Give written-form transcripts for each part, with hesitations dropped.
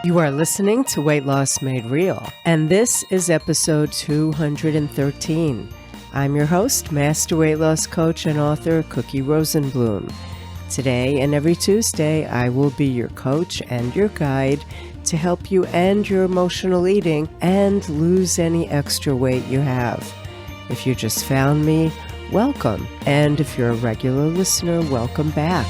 You are listening to Weight Loss Made Real, and this is episode 213. I'm your host, Master Weight Loss Coach and author Cookie Rosenblum. Today and every Tuesday, I will be your coach and your guide to help you end your emotional eating and lose any extra weight you have. If you just found me, welcome. And if you're a regular listener, welcome back.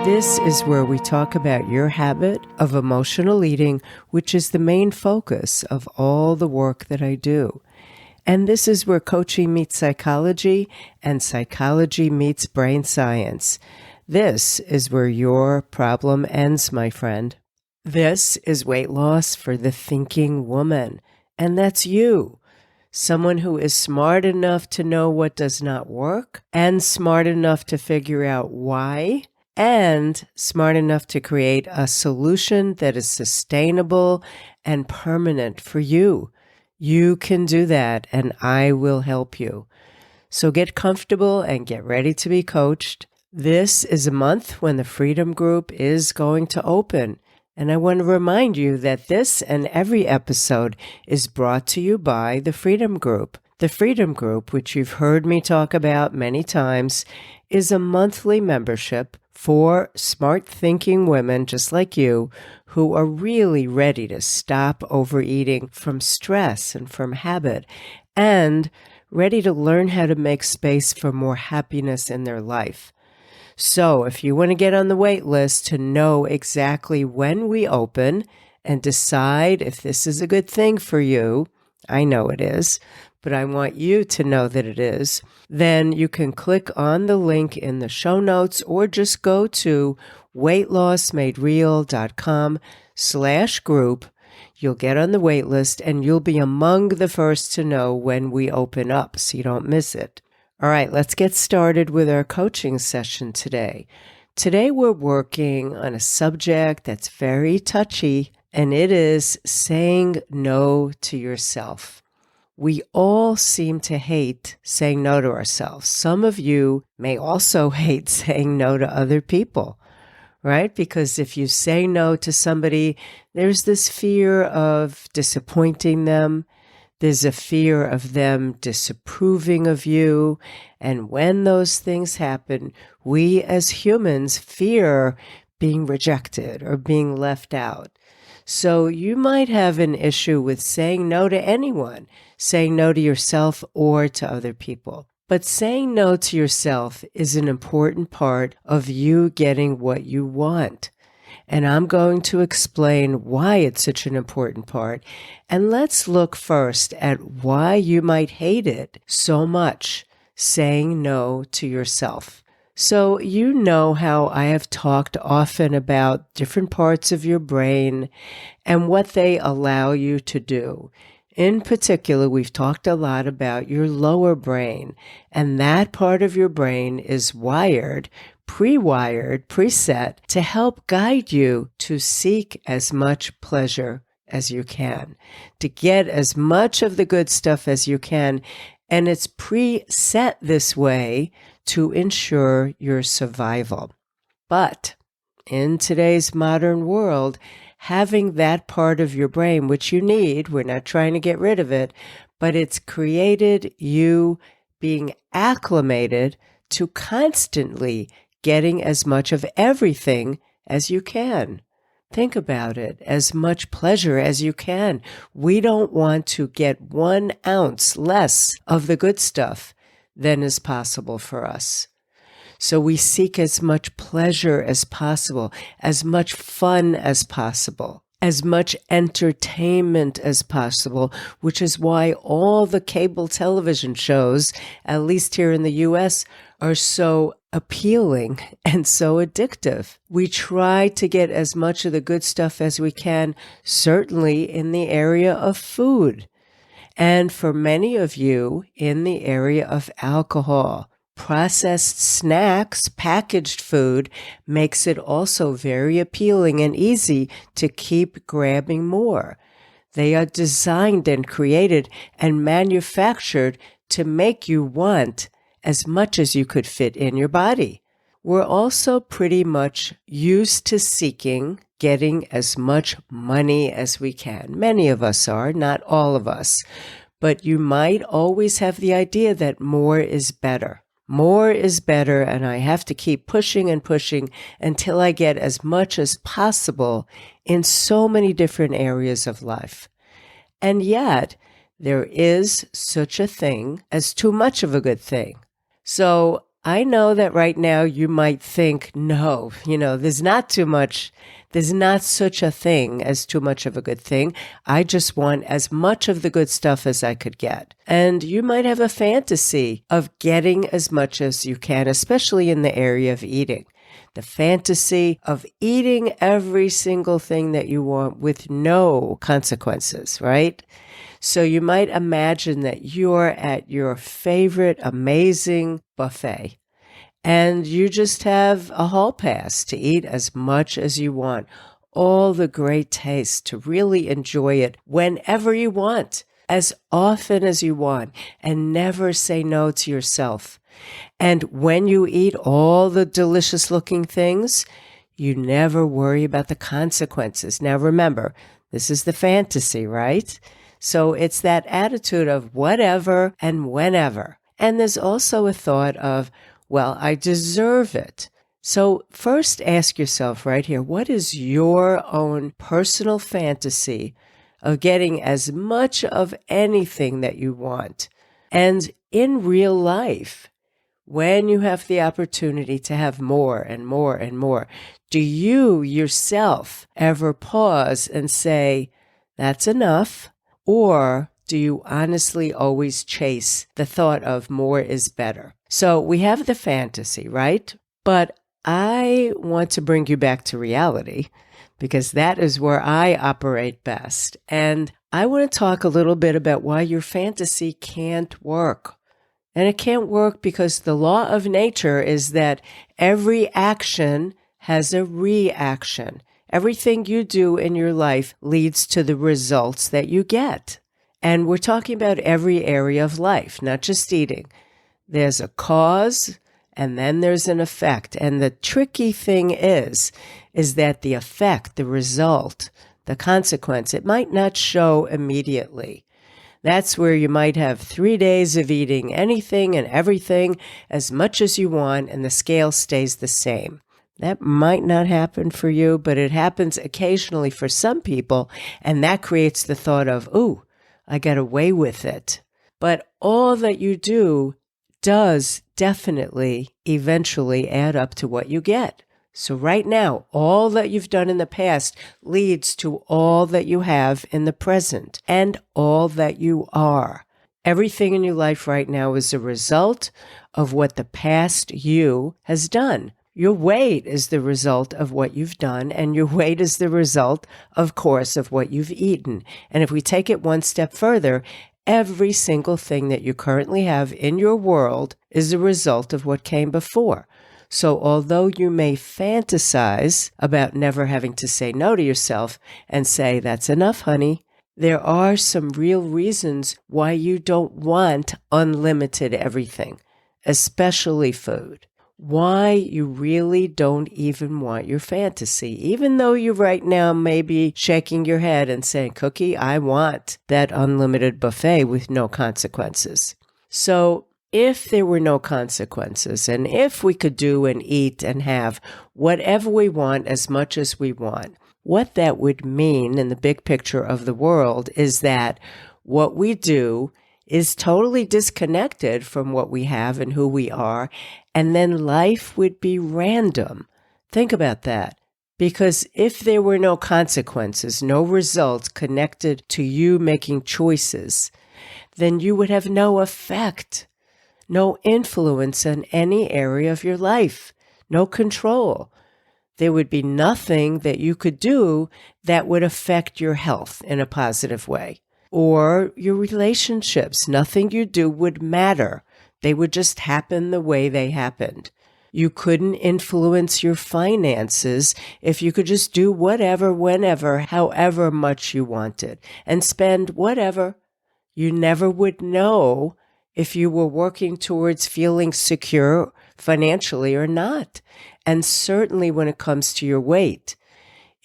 This is where we talk about your habit of emotional eating, which is the main focus of all the work that I do. And this is where coaching meets psychology and psychology meets brain science. This is where your problem ends, my friend. This is weight loss for the thinking woman, and that's you. Someone who is smart enough to know what does not work and smart enough to figure out why, and smart enough to create a solution that is sustainable and permanent for you. You can do that, and I will help you. So get comfortable and get ready to be coached. This is a month when the Freedom Group is going to open, and I want to remind you that this and every episode is brought to you by the Freedom Group. The Freedom Group, which you've heard me talk about many times, is a monthly membership for smart thinking women just like you who are really ready to stop overeating from stress and from habit and ready to learn how to make space for more happiness in their life. So if you want to get on the wait list to know exactly when we open and decide if this is a good thing for you, I know it is, but I want you to know that it is, then you can click on the link in the show notes or just go to weightlossmadereal.com/group. You'll get on the wait list and you'll be among the first to know when we open up so you don't miss it. All right, let's get started with our coaching session today. Today we're working on a subject that's very touchy, and it is saying no to yourself. We all seem to hate saying no to ourselves. Some of you may also hate saying no to other people, right? Because if you say no to somebody, there's this fear of disappointing them. There's a fear of them disapproving of you. And when those things happen, we as humans fear being rejected or being left out. So you might have an issue with saying no to anyone, saying no to yourself or to other people. But saying no to yourself is an important part of you getting what you want. And I'm going to explain why it's such an important part. And let's look first at why you might hate it so much, saying no to yourself. So you know how I have talked often about different parts of your brain and what they allow you to do. In particular, we've talked a lot about your lower brain, and that part of your brain is wired, pre-wired, preset to help guide you to seek as much pleasure as you can, to get as much of the good stuff as you can, and it's preset this way to ensure your survival. But in today's modern world, having that part of your brain, which you need, we're not trying to get rid of it, but it's created you being acclimated to constantly getting as much of everything as you can. Think about it, as much pleasure as you can. We don't want to get 1 ounce less of the good stuff than is possible for us. So we seek as much pleasure as possible, as much fun as possible, as much entertainment as possible, which is why all the cable television shows, at least here in the US, are so appealing and so addictive. We try to get as much of the good stuff as we can, certainly in the area of food. And for many of you, in the area of alcohol. Processed snacks, packaged food, makes it also very appealing and easy to keep grabbing more. They are designed and created and manufactured to make you want as much as you could fit in your body. We're also pretty much used to seeking getting as much money as we can. Many of us are, not all of us. But you might always have the idea that more is better. More is better, and I have to keep pushing and pushing until I get as much as possible in so many different areas of life. And yet, there is such a thing as too much of a good thing. So I know that right now you might think, no, there's not too much. There's not such a thing as too much of a good thing. I just want as much of the good stuff as I could get. And you might have a fantasy of getting as much as you can, especially in the area of eating. The fantasy of eating every single thing that you want with no consequences, right? So you might imagine that you're at your favorite amazing buffet and you just have a hall pass to eat as much as you want, all the great taste, to really enjoy it whenever you want, as often as you want, and never say no to yourself. And when you eat all the delicious looking things, you never worry about the consequences. Now remember, this is the fantasy, right? So it's that attitude of whatever and whenever. And there's also a thought of, well, I deserve it. So first ask yourself right here, what is your own personal fantasy of getting as much of anything that you want? And in real life, when you have the opportunity to have more and more and more, do you yourself ever pause and say, that's enough? Or do you honestly always chase the thought of more is better? So we have the fantasy, right? But I want to bring you back to reality because that is where I operate best. And I want to talk a little bit about why your fantasy can't work. And it can't work because the law of nature is that every action has a reaction. Everything you do in your life leads to the results that you get. And we're talking about every area of life, not just eating. There's a cause and then there's an effect. And the tricky thing is that the effect, the result, the consequence, it might not show immediately. That's where you might have 3 days of eating anything and everything as much as you want, and the scale stays the same. That might not happen for you, but it happens occasionally for some people, and that creates the thought of, ooh, I got away with it. But all that you do does definitely eventually add up to what you get. So right now, all that you've done in the past leads to all that you have in the present and all that you are. Everything in your life right now is a result of what the past you has done. Your weight is the result of what you've done, and your weight is the result, of course, of what you've eaten. And if we take it one step further, every single thing that you currently have in your world is a result of what came before. So although you may fantasize about never having to say no to yourself and say, that's enough, honey, there are some real reasons why you don't want unlimited everything, especially food. Why you really don't even want your fantasy, even though you right now may be shaking your head and saying, Cookie, I want that unlimited buffet with no consequences. So if there were no consequences, and if we could do and eat and have whatever we want as much as we want, what that would mean in the big picture of the world is that what we do is totally disconnected from what we have and who we are, and then life would be random. Think about that. Because if there were no consequences, no results connected to you making choices, then you would have no effect, no influence in any area of your life, no control. There would be nothing that you could do that would affect your health in a positive way. Or your relationships, nothing you do would matter. They would just happen the way they happened. You couldn't influence your finances if you could just do whatever, whenever, however much you wanted, and spend whatever. You never would know if you were working towards feeling secure financially or not. And certainly when it comes to your weight,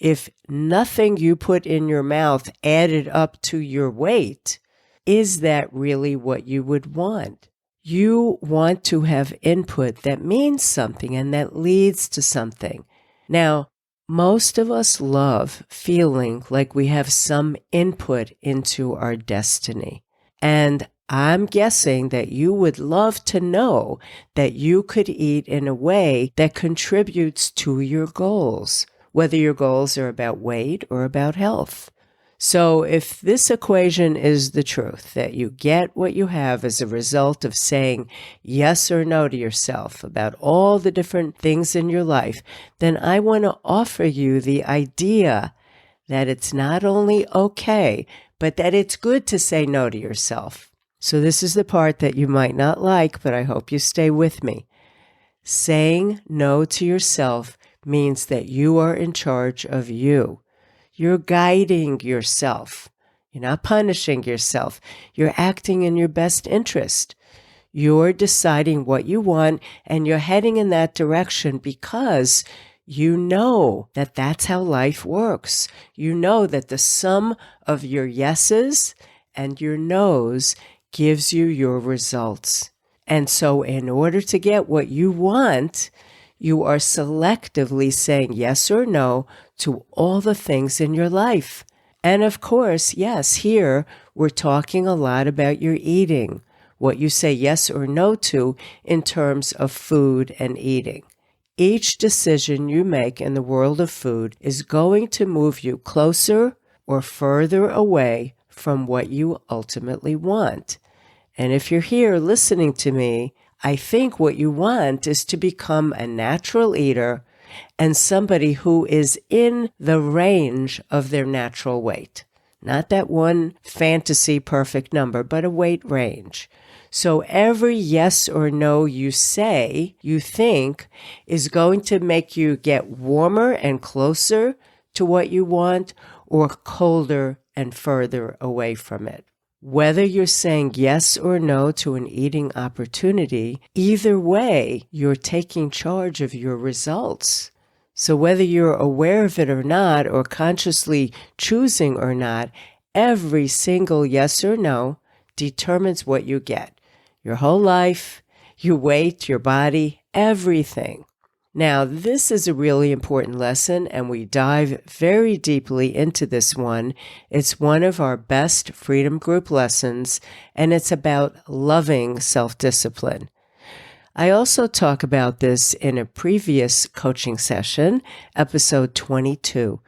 if nothing you put in your mouth added up to your weight, is that really what you would want? You want to have input that means something and that leads to something. Now, most of us love feeling like we have some input into our destiny. And I'm guessing that you would love to know that you could eat in a way that contributes to your goals, whether your goals are about weight or about health. So if this equation is the truth, that you get what you have as a result of saying yes or no to yourself about all the different things in your life, then I want to offer you the idea that it's not only okay, but that it's good to say no to yourself. So this is the part that you might not like, but I hope you stay with me. Saying no to yourself means that you are in charge of you. You're guiding yourself. You're not punishing yourself. You're acting in your best interest. You're deciding what you want, and you're heading in that direction because you know that that's how life works. You know that the sum of your yeses and your nos gives you your results. And so in order to get what you want, you are selectively saying yes or no to all the things in your life. And of course, yes, here we're talking a lot about your eating, what you say yes or no to in terms of food and eating. Each decision you make in the world of food is going to move you closer or further away from what you ultimately want. And if you're here listening to me, I think what you want is to become a natural eater and somebody who is in the range of their natural weight. Not that one fantasy perfect number, but a weight range. So every yes or no you say, you think, is going to make you get warmer and closer to what you want or colder and further away from it. Whether you're saying yes or no to an eating opportunity, either way, you're taking charge of your results. So whether you're aware of it or not, or consciously choosing or not, every single yes or no determines what you get. Your whole life, your weight, your body, everything. Now, this is a really important lesson, and we dive very deeply into this one. It's one of our best Freedom Group lessons, and it's about loving self-discipline. I also talk about this in a previous coaching session, episode 22.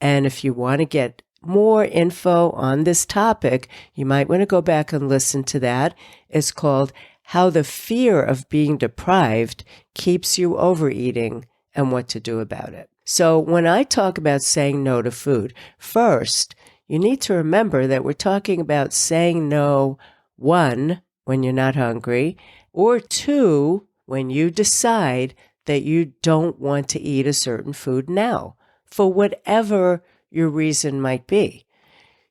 And if you want to get more info on this topic, you might want to go back and listen to that. It's called How the Fear of Being Deprived Keeps You Overeating and What to Do About It. So when I talk about saying no to food, first, you need to remember that we're talking about saying no, one, when you're not hungry, or two, when you decide that you don't want to eat a certain food now, for whatever your reason might be.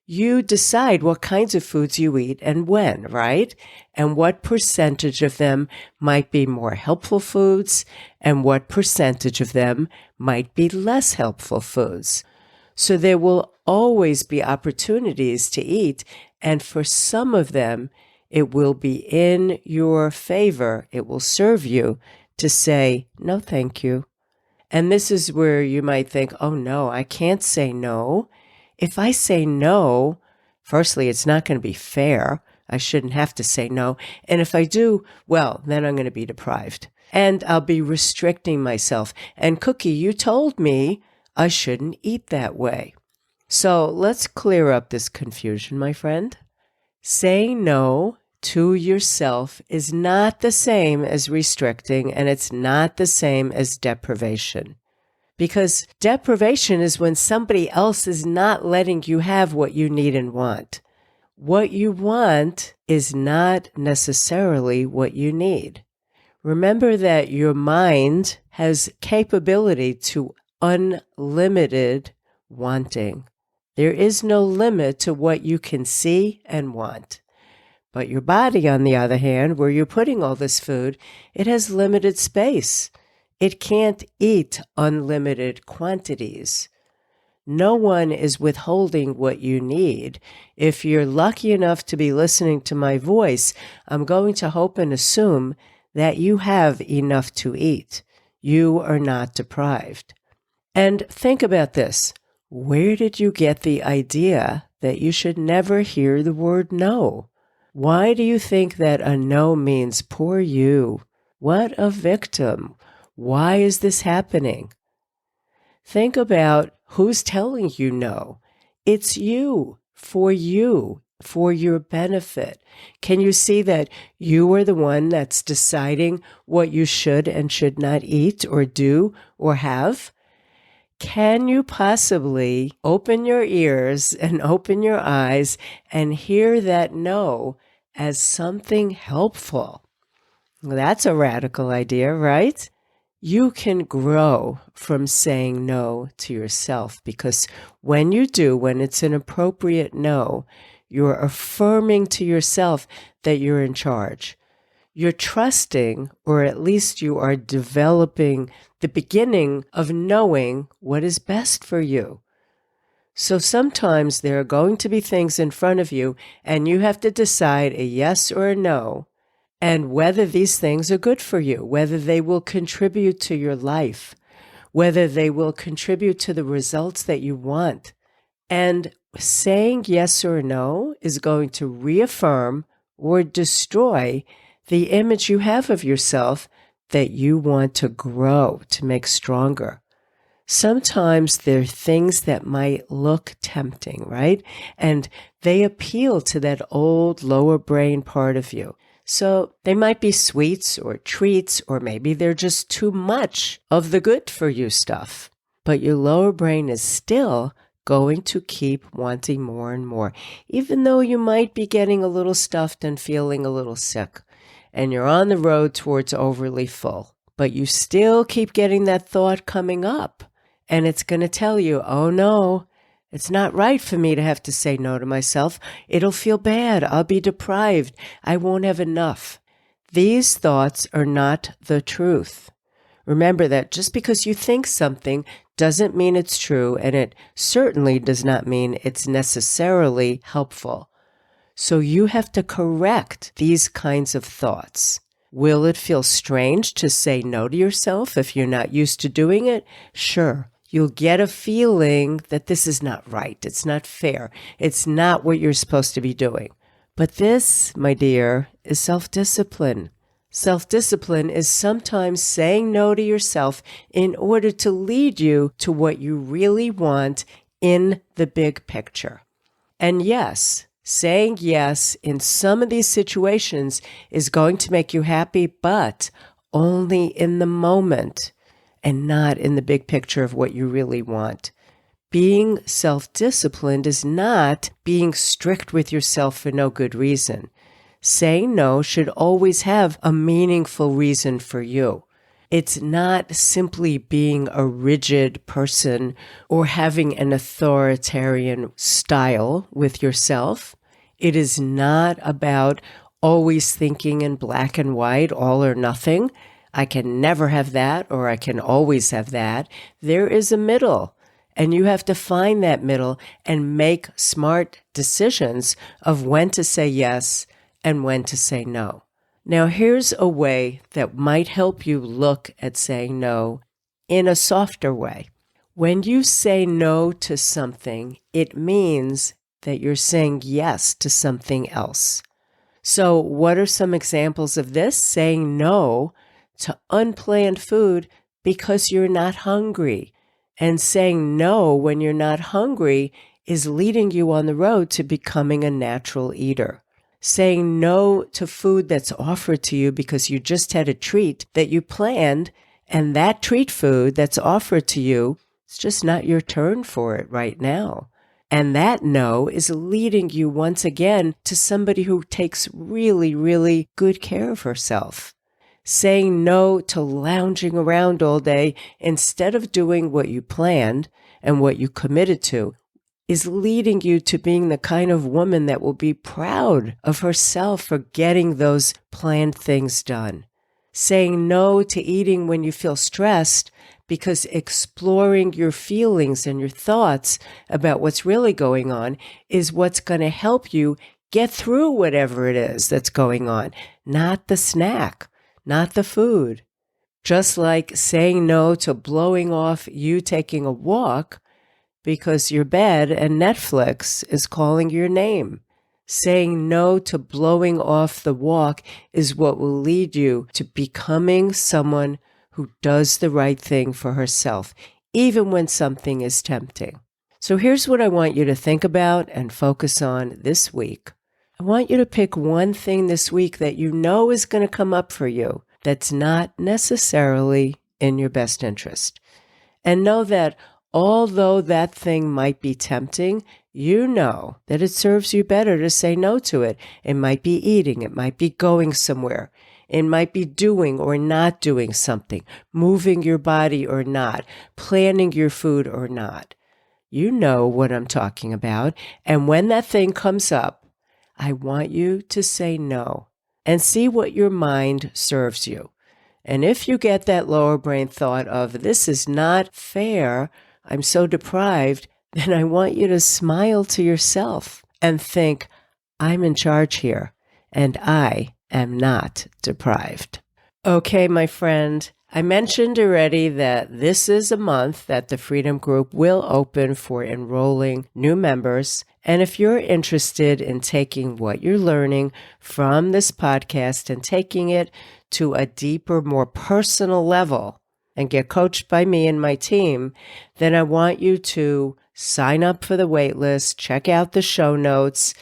You decide what kinds of foods you eat and when, right? And what percentage of them might be more helpful foods and what percentage of them might be less helpful foods. So there will always be opportunities to eat, and for some of them, it will be in your favor. It will serve you to say, no, thank you. And this is where you might think, oh no, I can't say no. If I say no, firstly, it's not going to be fair. I shouldn't have to say no. And if I do, well, then I'm going to be deprived. And I'll be restricting myself. And Cookie, you told me I shouldn't eat that way. So let's clear up this confusion, my friend. Saying no to yourself is not the same as restricting, and it's not the same as deprivation. Because deprivation is when somebody else is not letting you have what you need and want. What you want is not necessarily what you need. Remember that your mind has capability to unlimited wanting. There is no limit to what you can see and want. But your body, on the other hand, where you're putting all this food, it has limited space. It can't eat unlimited quantities. No one is withholding what you need. If you're lucky enough to be listening to my voice, I'm going to hope and assume that you have enough to eat. You are not deprived. And think about this. Where did you get the idea that you should never hear the word no? Why do you think that a no means poor you? What a victim. Why is this happening? Think about who's telling you no. It's you, for your benefit. Can you see that you are the one that's deciding what you should and should not eat or do or have? Can you possibly open your ears and open your eyes and hear that no as something helpful? That's a radical idea, right? You can grow from saying no to yourself because when you do, when it's an appropriate no, you're affirming to yourself that you're in charge. You're trusting, or at least you are developing the beginning of knowing what is best for you. So sometimes there are going to be things in front of you, and you have to decide a yes or a no, and whether these things are good for you, whether they will contribute to your life, whether they will contribute to the results that you want. And saying yes or no is going to reaffirm or destroy the image you have of yourself that you want to grow, to make stronger. Sometimes there are things that might look tempting, right? And they appeal to that old lower brain part of you. So they might be sweets or treats, or maybe they're just too much of the good for you stuff. But your lower brain is still going to keep wanting more and more, even though you might be getting a little stuffed and feeling a little sick, and you're on the road towards overly full. But you still keep getting that thought coming up, and it's going to tell you, oh no, it's not right for me to have to say no to myself. It'll feel bad. I'll be deprived. I won't have enough. These thoughts are not the truth. Remember that just because you think something doesn't mean it's true, and it certainly does not mean it's necessarily helpful. So you have to correct these kinds of thoughts. Will it feel strange to say no to yourself if you're not used to doing it? Sure. You'll get a feeling that this is not right. It's not fair. It's not what you're supposed to be doing. But this, my dear, is self-discipline. Self-discipline is sometimes saying no to yourself in order to lead you to what you really want in the big picture. And yes, saying yes in some of these situations is going to make you happy, but only in the moment and not in the big picture of what you really want. Being self-disciplined is not being strict with yourself for no good reason. Saying no should always have a meaningful reason for you. It's not simply being a rigid person or having an authoritarian style with yourself. It is not about always thinking in black and white, all or nothing. I can never have that, or I can always have that. There is a middle, and you have to find that middle and make smart decisions of when to say yes and when to say no. Now, here's a way that might help you look at saying no in a softer way. When you say no to something, it means that you're saying yes to something else. So what are some examples of this? Saying no to unplanned food because you're not hungry. And saying no when you're not hungry is leading you on the road to becoming a natural eater. Saying no to food that's offered to you because you just had a treat that you planned, and that treat food that's offered to you, it's just not your turn for it right now. And that no is leading you once again to somebody who takes really, really good care of herself. Saying no to lounging around all day instead of doing what you planned and what you committed to is leading you to being the kind of woman that will be proud of herself for getting those planned things done. Saying no to eating when you feel stressed because exploring your feelings and your thoughts about what's really going on is what's going to help you get through whatever it is that's going on, not the snack, not the food. Just like saying no to blowing off you taking a walk because your bed and Netflix is calling your name. Saying no to blowing off the walk is what will lead you to becoming someone who does the right thing for herself, even when something is tempting. So here's what I want you to think about and focus on this week. I want you to pick one thing this week that you know is going to come up for you that's not necessarily in your best interest. And know that although that thing might be tempting, you know that it serves you better to say no to it. It might be eating, it might be going somewhere, it might be doing or not doing something, moving your body or not, planning your food or not. You know what I'm talking about. And when that thing comes up, I want you to say no and see what your mind serves you. And if you get that lower brain thought of, this is not fair, I'm so deprived, then I want you to smile to yourself and think, I'm in charge here, and I am not deprived. Okay, my friend, I mentioned already that this is a month that the Freedom Group will open for enrolling new members. And if you're interested in taking what you're learning from this podcast and taking it to a deeper, more personal level and get coached by me and my team, then I want you to sign up for the wait list, check out the show notes,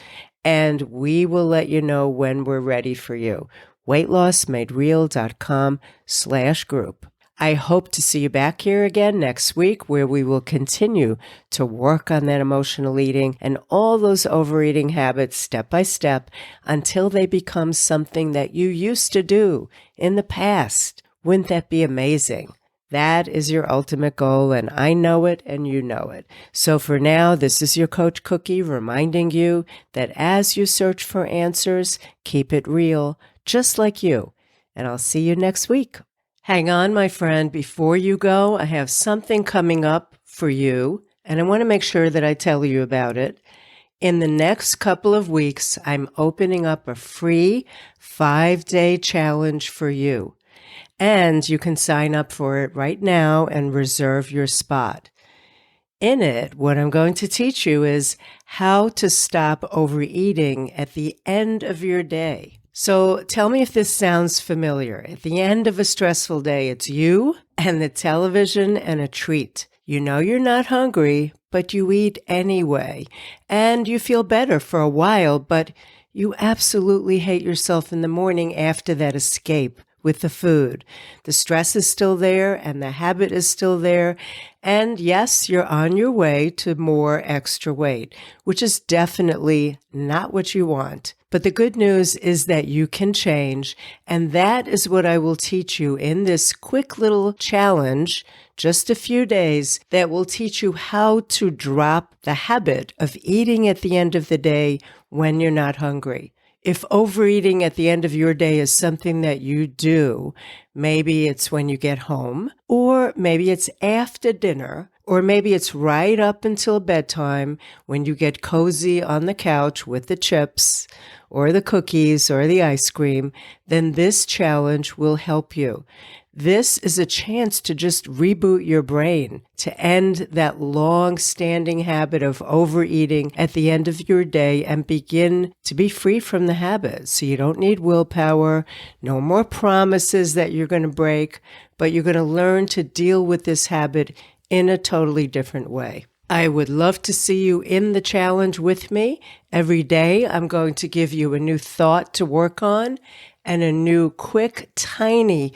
and we will let you know when we're ready for you. weightlossmadereal.com/group. I hope to see you back here again next week, where we will continue to work on that emotional eating and all those overeating habits step by step until they become something that you used to do in the past. Wouldn't that be amazing? That is your ultimate goal, and I know it and you know it. So for now, this is your Coach Cookie reminding you that as you search for answers, keep it real, just like you. And I'll see you next week. Hang on, my friend. Before you go, I have something coming up for you, and I want to make sure that I tell you about it. In the next couple of weeks, I'm opening up a free 5-day challenge for you. And you can sign up for it right now and reserve your spot. In it, what I'm going to teach you is how to stop overeating at the end of your day. So tell me if this sounds familiar. At the end of a stressful day, it's you and the television and a treat. You know you're not hungry, but you eat anyway. And you feel better for a while, but you absolutely hate yourself in the morning after that escape with the food. The stress is still there and the habit is still there. And yes, you're on your way to more extra weight, which is definitely not what you want. But the good news is that you can change. And that is what I will teach you in this quick little challenge, just a few days, that will teach you how to drop the habit of eating at the end of the day when you're not hungry. If overeating at the end of your day is something that you do, maybe it's when you get home, or maybe it's after dinner, or maybe it's right up until bedtime when you get cozy on the couch with the chips or the cookies or the ice cream, then this challenge will help you. This is a chance to just reboot your brain, to end that long-standing habit of overeating at the end of your day and begin to be free from the habit. So you don't need willpower, no more promises that you're going to break, but you're going to learn to deal with this habit in a totally different way. I would love to see you in the challenge with me. Every day, I'm going to give you a new thought to work on and a new, quick, tiny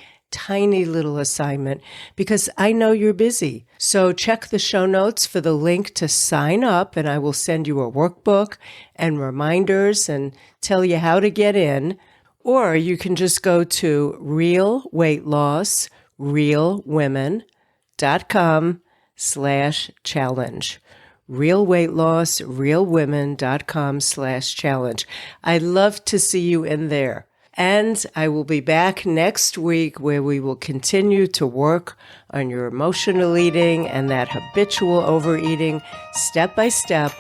little assignment because I know you're busy. So check the show notes for the link to sign up, and I will send you a workbook and reminders and tell you how to get in. Or you can just go to realweightlossrealwomen.com/challenge. realweightlossrealwomen.com/challenge. I'd love to see you in there. And I will be back next week where we will continue to work on your emotional eating and that habitual overeating step by step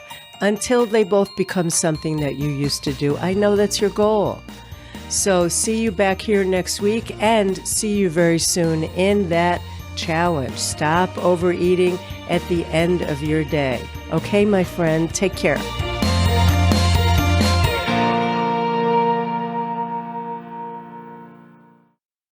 until they both become something that you used to do. I know that's your goal. So see you back here next week and see you very soon in that challenge. Stop overeating at the end of your day. Okay, my friend, take care.